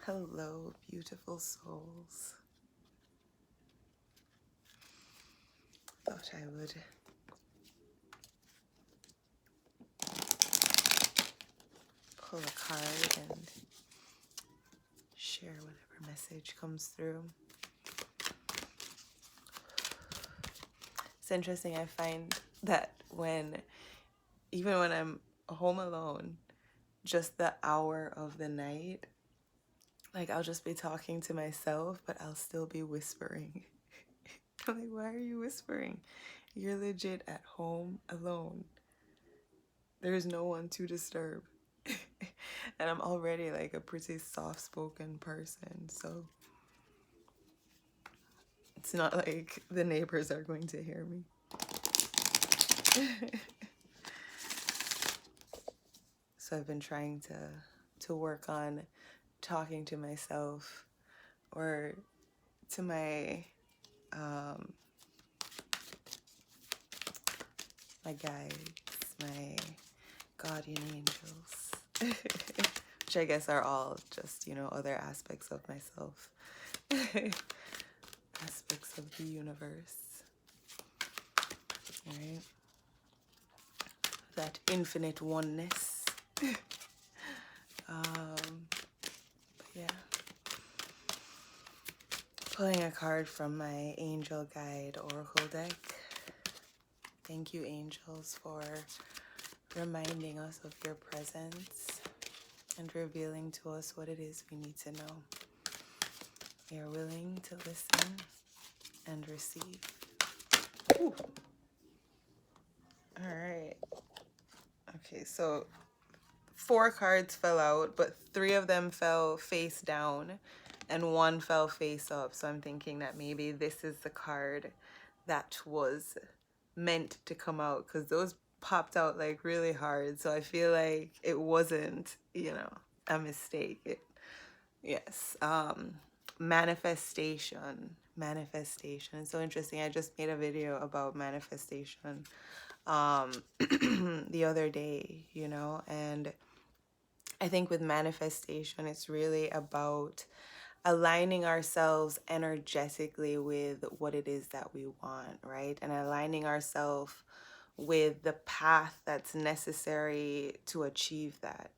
Hello, beautiful souls. Thought I would pull a card and share whatever message comes through. It's interesting, I find that even when I'm home alone, just the hour of the night, like I'll just be talking to myself, but I'll still be whispering. I'm like, why are you whispering? You're legit at home alone. There's no one to disturb. And I'm already like a pretty soft-spoken person, so it's not like the neighbors are going to hear me. So I've been trying to work on talking to myself or to my my guides, my guardian angels, which I guess are all just, other aspects of myself, aspects of the universe, right? That infinite oneness. But yeah. Pulling a card from my angel guide oracle deck. Thank you, angels, for reminding us of your presence and revealing to us what it is we need to know. We are willing to listen and receive. Ooh. All right. Okay, so 4 cards fell out, but 3 of them fell face down and 1 fell face up. So I'm thinking that maybe this is the card that was meant to come out, because those popped out like really hard. So I feel like it wasn't, a mistake. Yes. Manifestation. Manifestation. It's so interesting. I just made a video about manifestation the other day, and I think with manifestation, it's really about aligning ourselves energetically with what it is that we want, right? And aligning ourselves with the path that's necessary to achieve that.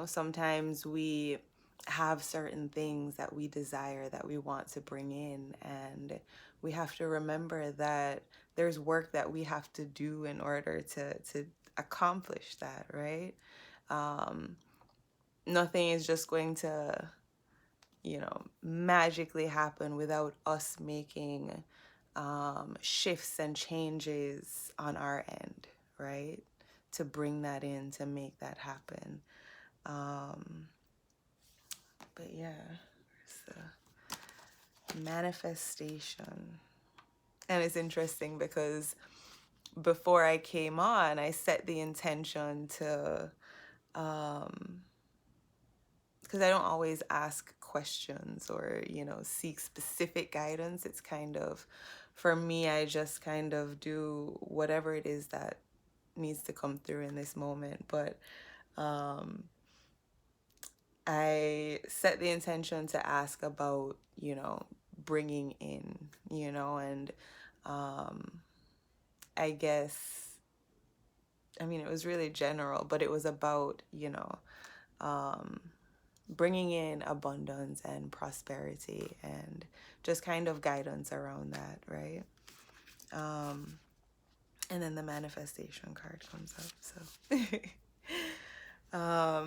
Sometimes we have certain things that we desire, that we want to bring in, and we have to remember that there's work that we have to do in order to accomplish that, right? Nothing is just going to magically happen without us making shifts and changes on our end, right? To bring that in, to make that happen. But yeah, it's a manifestation. And it's interesting because before I came on, I set the intention to, because I don't always ask questions or, seek specific guidance. It's kind of, for me, I just kind of do whatever it is that needs to come through in this moment. But I set the intention to ask about, bringing in, and I guess, it was really general, but it was about, bringing in abundance and prosperity and just kind of guidance around that, right? And then the manifestation card comes up. So,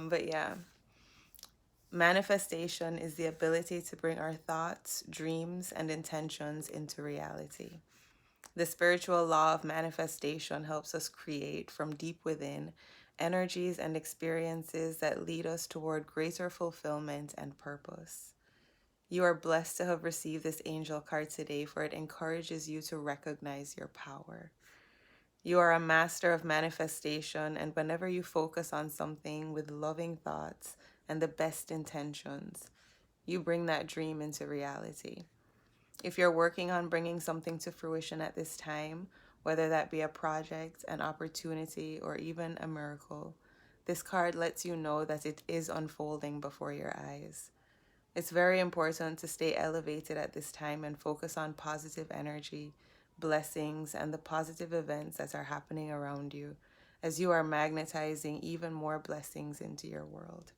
but yeah, manifestation is the ability to bring our thoughts, dreams, and intentions into reality. The spiritual law of manifestation helps us create from deep within energies and experiences that lead us toward greater fulfillment and purpose. You are blessed to have received this angel card today, for it encourages you to recognize your power. You are a master of manifestation, and whenever you focus on something with loving thoughts and the best intentions, you bring that dream into reality. If you're working on bringing something to fruition at this time, whether that be a project, an opportunity, or even a miracle, this card lets you know that it is unfolding before your eyes. It's very important to stay elevated at this time and focus on positive energy, blessings, and the positive events that are happening around you as you are magnetizing even more blessings into your world.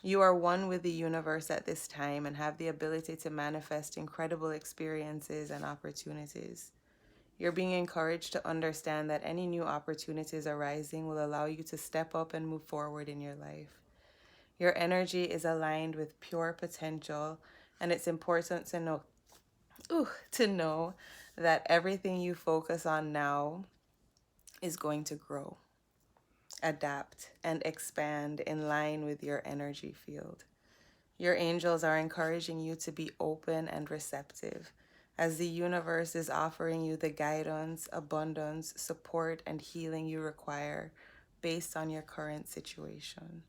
You are one with the universe at this time and have the ability to manifest incredible experiences and opportunities. You're being encouraged to understand that any new opportunities arising will allow you to step up and move forward in your life. Your energy is aligned with pure potential, and it's important to know that everything you focus on now is going to grow, adapt, and expand in line with your energy field. Your angels are encouraging you to be open and receptive as the universe is offering you the guidance, abundance, support, and healing you require based on your current situation.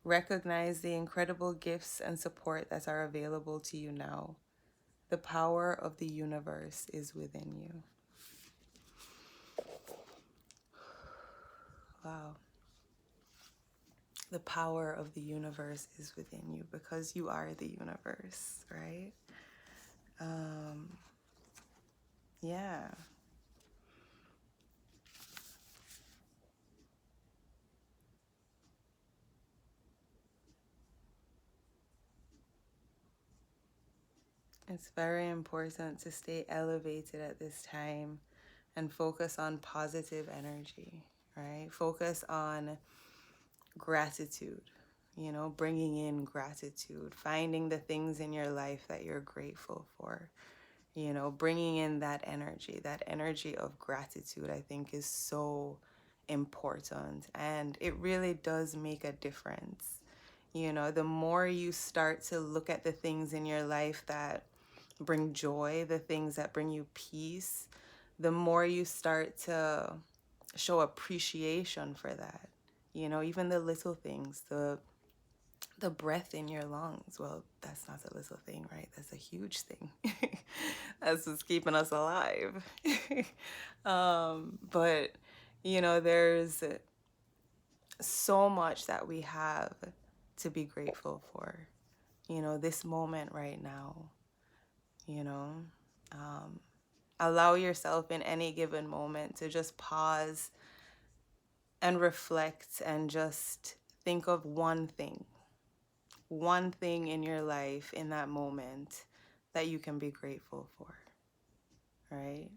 Recognize the incredible gifts and support that are available to you now. The power of the universe is within you. Wow. The power of the universe is within you because you are the universe, right? Yeah. It's very important to stay elevated at this time and focus on positive energy, right? Focus on gratitude, bringing in gratitude, finding the things in your life that you're grateful for, bringing in that energy of gratitude, I think is so important. And it really does make a difference. The more you start to look at the things in your life that bring joy, the things that bring you peace, the more you start to show appreciation for that. Even the little things, the breath in your lungs. Well, that's not a little thing, right? That's a huge thing. That's what's keeping us alive. But there's so much that we have to be grateful for. This moment right now. You know, allow yourself in any given moment to just pause and reflect and just think of one thing in your life in that moment that you can be grateful for, right?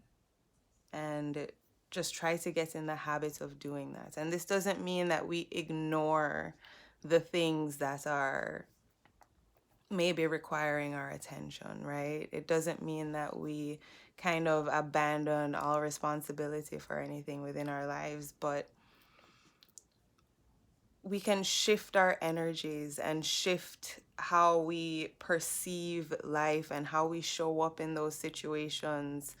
And just try to get in the habit of doing that. And this doesn't mean that we ignore the things that are maybe requiring our attention, right? It doesn't mean that we kind of abandon all responsibility for anything within our lives, but we can shift our energies and shift how we perceive life and how we show up in those situations,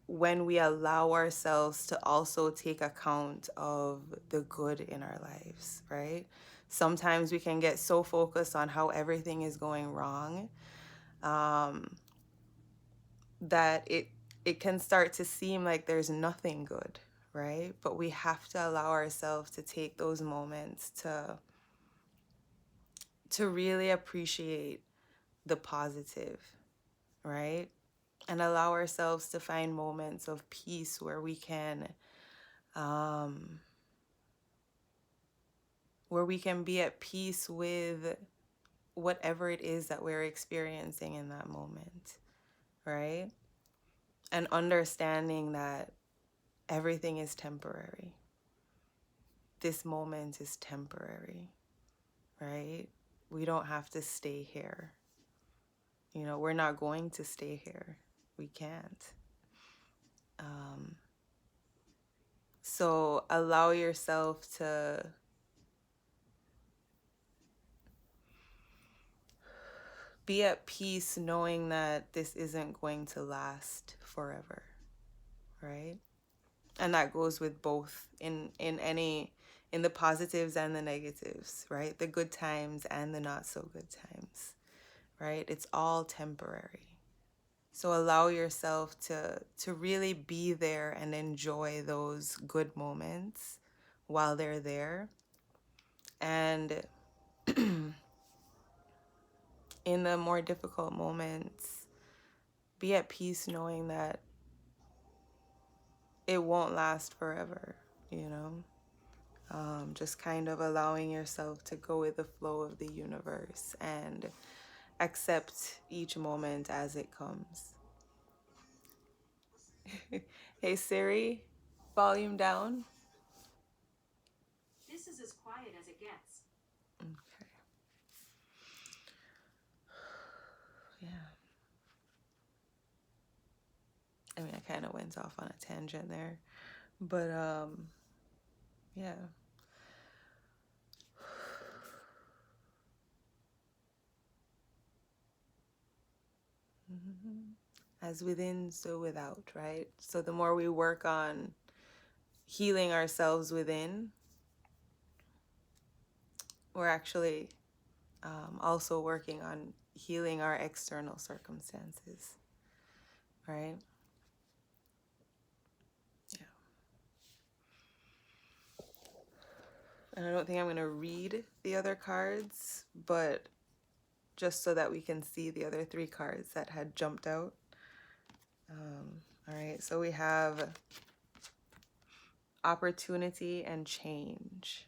when we allow ourselves to also take account of the good in our lives, right? Sometimes we can get so focused on how everything is going wrong, that it can start to seem like there's nothing good, right? But we have to allow ourselves to take those moments to really appreciate the positive, right? And allow ourselves to find moments of peace um, where we can be at peace with whatever it is that we're experiencing in that moment, right? And understanding that everything is temporary. This moment is temporary, right? We don't have to stay here. We're not going to stay here. We can't. So allow yourself to be at peace knowing that this isn't going to last forever, right? And that goes with both in the positives and the negatives, right? The good times and the not so good times, right? It's all temporary. So allow yourself to really be there and enjoy those good moments while they're there. And in the more difficult moments, be at peace knowing that it won't last forever, you know? Just kind of allowing yourself to go with the flow of the universe and accept each moment as it comes. Hey Siri, volume down. This is as quiet as it gets. Okay. Yeah. I mean, I kind of went off on a tangent there, but yeah. As within, so without, right? So the more we work on healing ourselves within, we're actually also working on healing our external circumstances, right? Yeah. And I don't think I'm going to read the other cards, but just so that we can see the other three cards that had jumped out. All right, so we have opportunity and change.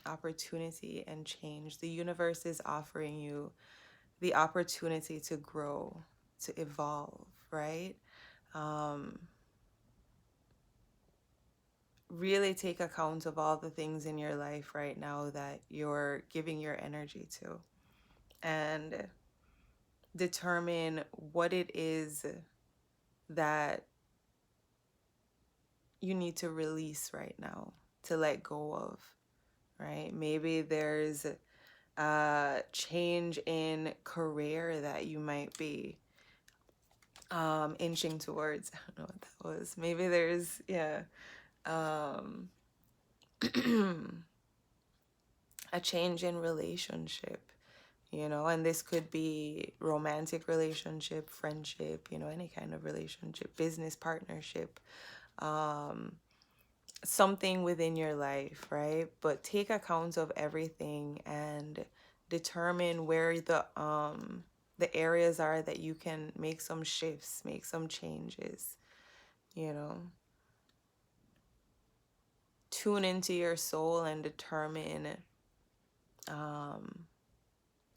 Opportunity and change. The universe is offering you the opportunity to grow, to evolve, right? Um, really take account of all the things in your life right now that you're giving your energy to, and determine what it is that you need to release right now, to let go of, right? Maybe there's a change in career that you might be inching towards. I don't know what that was. Maybe there's, yeah, um, a change in relationship, you know, and this could be romantic relationship, friendship, you know, any kind of relationship, business partnership, something within your life, right? But take account of everything and determine where the areas are that you can make some shifts, make some changes, you know. Tune into your soul and determine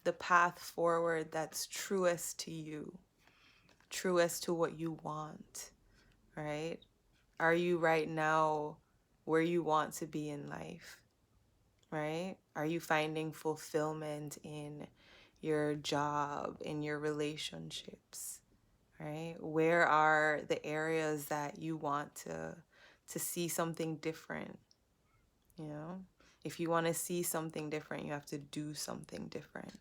the path forward that's truest to you, truest to what you want, right? Are you right now where you want to be in life, right? Are you finding fulfillment in your job, in your relationships, right? Where are the areas that you want to see something different, you know? If you want to see something different, you have to do something different.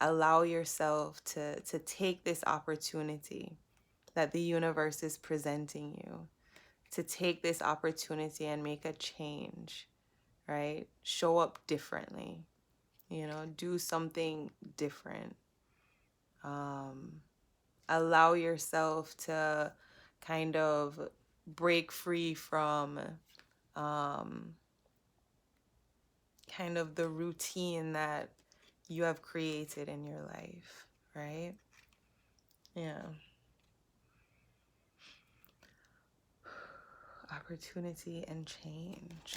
Allow yourself to take this opportunity that the universe is presenting you, to take this opportunity and make a change, right? Show up differently, you know, do something different. Allow yourself to kind of break free from kind of the routine that you have created in your life, right? Yeah. Opportunity and change.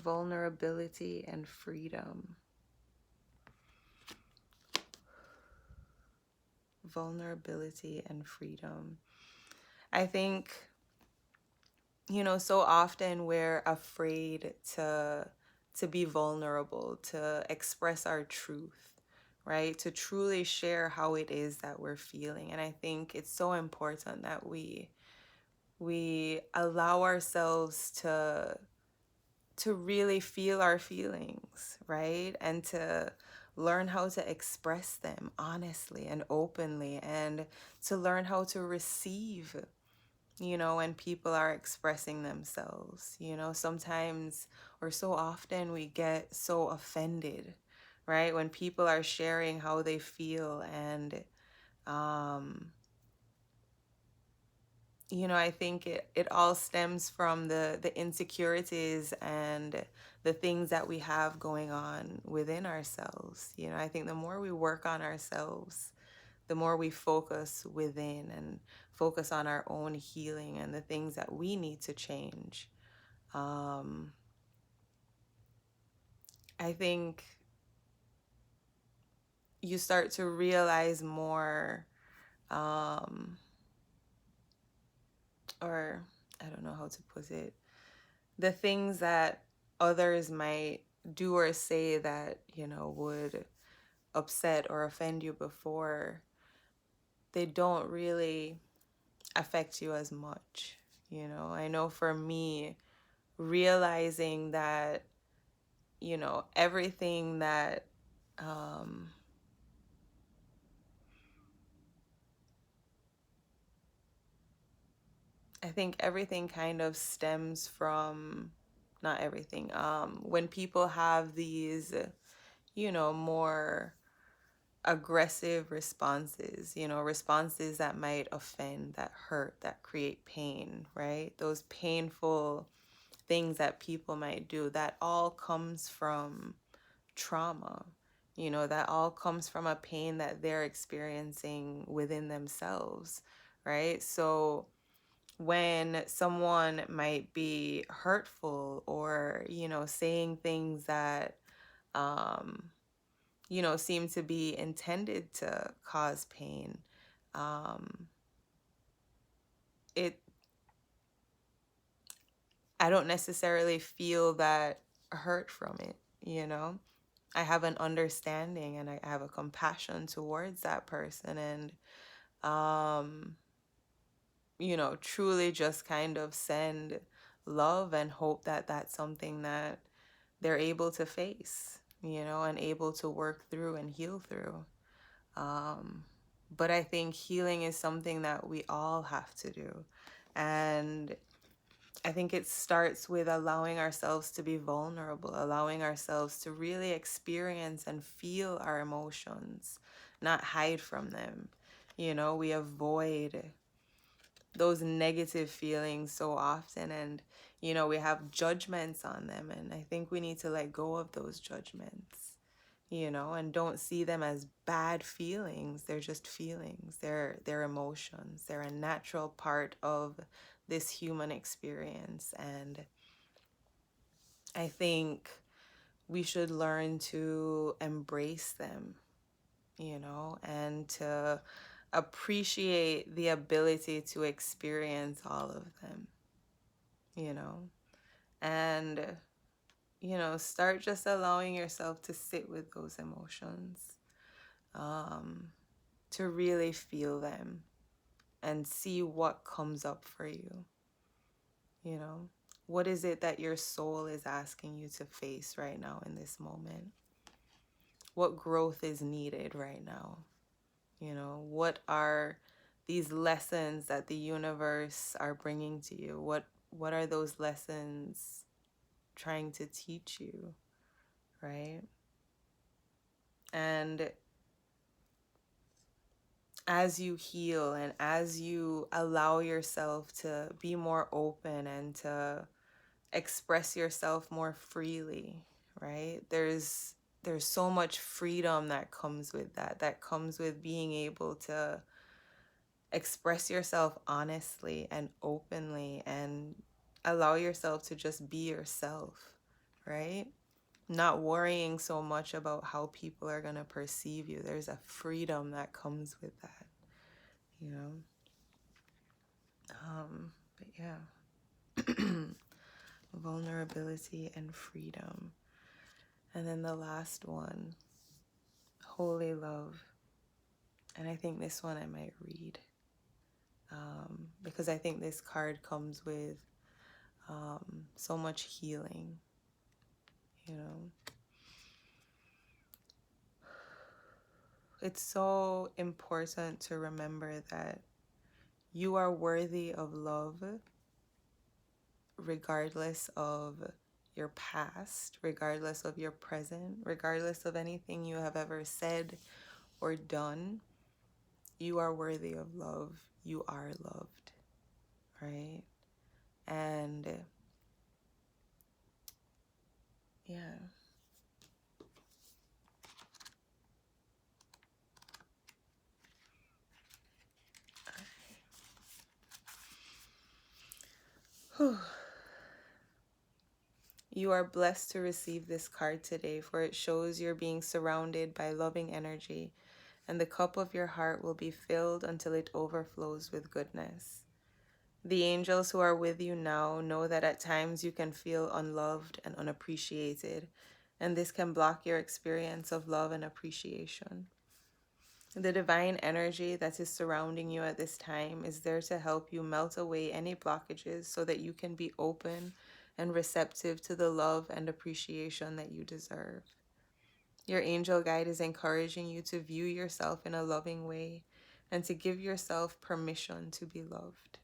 Vulnerability and freedom. Vulnerability and freedom. I think, you know, so often we're afraid to be vulnerable, to express our truth, right? To truly share how it is that we're feeling. And I think it's so important that we allow ourselves to really feel our feelings, right? And to learn how to express them honestly and openly, and to learn how to receive, you know, when people are expressing themselves. You know, sometimes or so often we get so offended, right? When people are sharing how they feel and I think it all stems from the insecurities and the things that we have going on within ourselves. I think the more we work on ourselves, the more we focus within and focus on our own healing and the things that we need to change. Um, I think you start to realize more, um, or I don't know how to put it, the things that others might do or say that, would upset or offend you before, they don't really affect you as much. I know for me, realizing that, everything that, um, I think everything kind of stems from, not everything, when people have these, more aggressive responses, responses that might offend, that hurt, that create pain, right? Those painful things that people might do, that all comes from trauma. That all comes from a pain that they're experiencing within themselves, right? So when someone might be hurtful or, saying things that, um, seem to be intended to cause pain, um, it I don't necessarily feel that hurt from it. I have an understanding and I have a compassion towards that person, and um, truly just kind of send love and hope that that's something that they're able to face, and able to work through and heal through. Um, but I think healing is something that we all have to do. And I think it starts with allowing ourselves to be vulnerable, allowing ourselves to really experience and feel our emotions, not hide from them. We avoid those negative feelings so often, and we have judgments on them, and I think we need to let go of those judgments, and don't see them as bad feelings. They're just feelings. They're emotions. They're a natural part of this human experience, and I think we should learn to embrace them, and to appreciate the ability to experience all of them, you know, and, start just allowing yourself to sit with those emotions, um, to really feel them and see what comes up for you, you know. What is it that your soul is asking you to face right now in this moment? What growth is needed right now? What are these lessons that the universe are bringing to you? What are those lessons trying to teach you, right? And as you heal and as you allow yourself to be more open and to express yourself more freely, right? There's so much freedom that comes with that comes with being able to express yourself honestly and openly and allow yourself to just be yourself, right? Not worrying so much about how people are going to perceive you. There's a freedom that comes with that, you know? But yeah, vulnerability and freedom. And then the last one, holy love. And I think this one I might read, because I think this card comes with so much healing, you know. It's so important to remember that you are worthy of love regardless of your past, regardless of your present, regardless of anything you have ever said or done. You are worthy of love. You are loved. right? And yeah. Whew. You are blessed to receive this card today, for it shows you're being surrounded by loving energy, and the cup of your heart will be filled until it overflows with goodness. The angels who are with you now know that at times you can feel unloved and unappreciated, and this can block your experience of love and appreciation. The divine energy that is surrounding you at this time is there to help you melt away any blockages so that you can be open and receptive to the love and appreciation that you deserve. Your angel guide is encouraging you to view yourself in a loving way and to give yourself permission to be loved.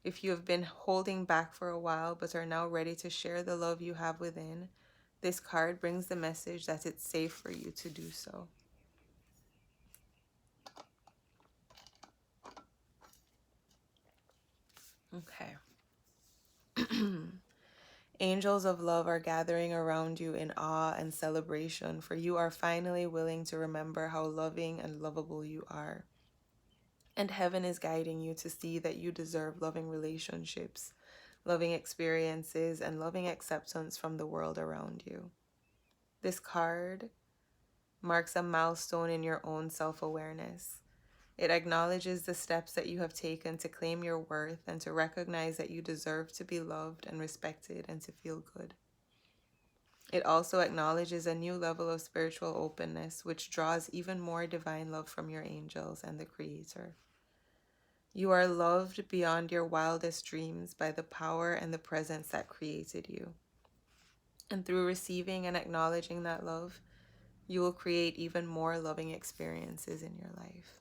If you have been holding back for a while but are now ready to share the love you have within, this card brings the message that it's safe for you to do so. Okay. Angels of love are gathering around you in awe and celebration, for you are finally willing to remember how loving and lovable you are. And heaven is guiding you to see that you deserve loving relationships, loving experiences, and loving acceptance from the world around you. This card marks a milestone in your own self-awareness. It acknowledges the steps that you have taken to claim your worth and to recognize that you deserve to be loved and respected and to feel good. It also acknowledges a new level of spiritual openness, which draws even more divine love from your angels and the Creator. You are loved beyond your wildest dreams by the power and the presence that created you. And through receiving and acknowledging that love, you will create even more loving experiences in your life.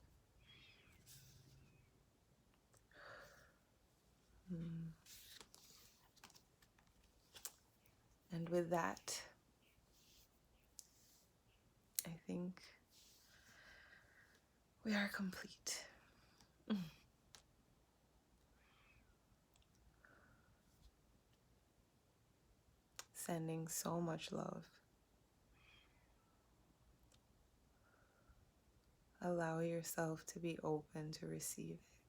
And with that, I think we are complete. Sending so much love. Allow yourself to be open to receive it.